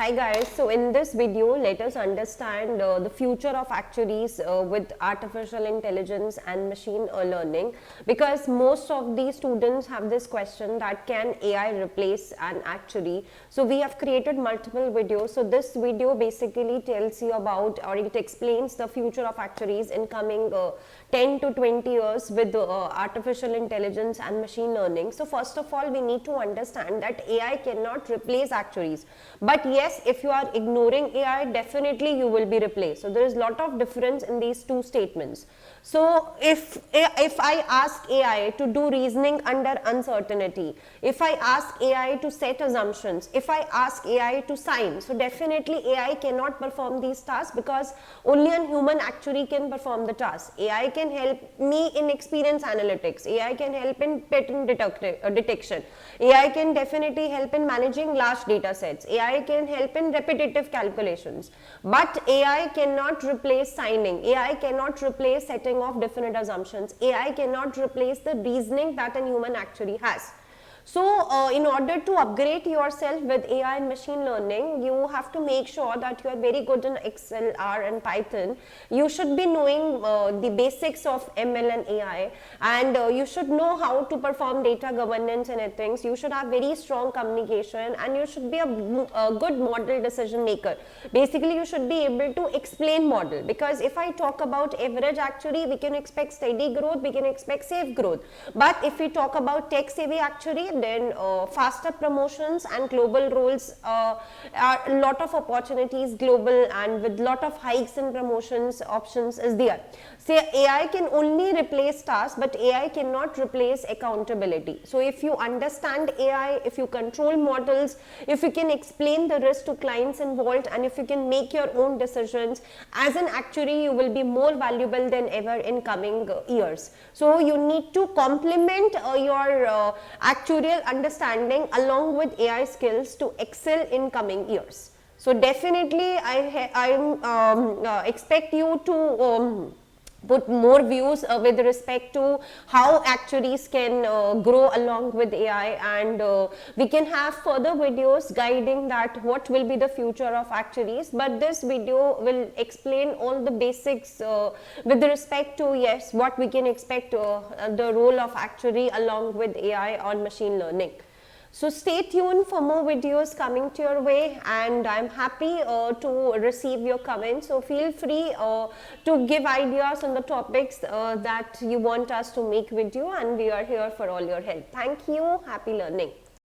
Hi guys, so in this video let us understand the future of actuaries with artificial intelligence and machine learning, because most of the students have this question that can AI replace an actuary. So we have created multiple videos. So this video basically tells you about, or it explains the future of actuaries in coming 10 to 20 years with artificial intelligence and machine learning. So first of all, we need to understand that AI cannot replace actuaries, but yes, if you are ignoring AI, definitely you will be replaced. So there is a lot of difference in these two statements. So if I ask AI to do reasoning under uncertainty, if I ask AI to set assumptions, if I ask AI to sign, so definitely AI cannot perform these tasks, because only a human actuary can perform the task. AI can help me in experience analytics, AI can help in pattern detection, AI can definitely help in managing large data sets, AI can help in repetitive calculations, but AI cannot replace signing, AI cannot replace setting of definite assumptions, AI cannot replace the reasoning that a human actuary has. So in order to upgrade yourself with AI and machine learning, you have to make sure that you are very good in Excel, R and Python. You should be knowing the basics of ML and AI, and you should know how to perform data governance and ethics. You should have very strong communication, and you should be a good model decision maker. Basically, you should be able to explain model, because if I talk about average actuary, we can expect steady growth, we can expect safe growth. But if we talk about tech savvy actuary, then faster promotions and global roles are a lot of opportunities global, and with lot of hikes and promotions options is there. Say AI can only replace tasks, but AI cannot replace accountability. So if you understand AI, if you control models, if you can explain the risk to clients involved, and if you can make your own decisions, as an actuary you will be more valuable than ever in coming years. So you need to complement your actuarial understanding along with AI skills to excel in coming years. So definitely I expect you to put more views with respect to how actuaries can grow along with AI, and we can have further videos guiding that what will be the future of actuaries, but this video will explain all the basics with respect to, yes, what we can expect the role of actuary along with AI on machine learning. So stay tuned for more videos coming to your way, and I'm happy to receive your comments. So feel free to give ideas on the topics that you want us to make video, and we are here for all your help. Thank you. Happy learning.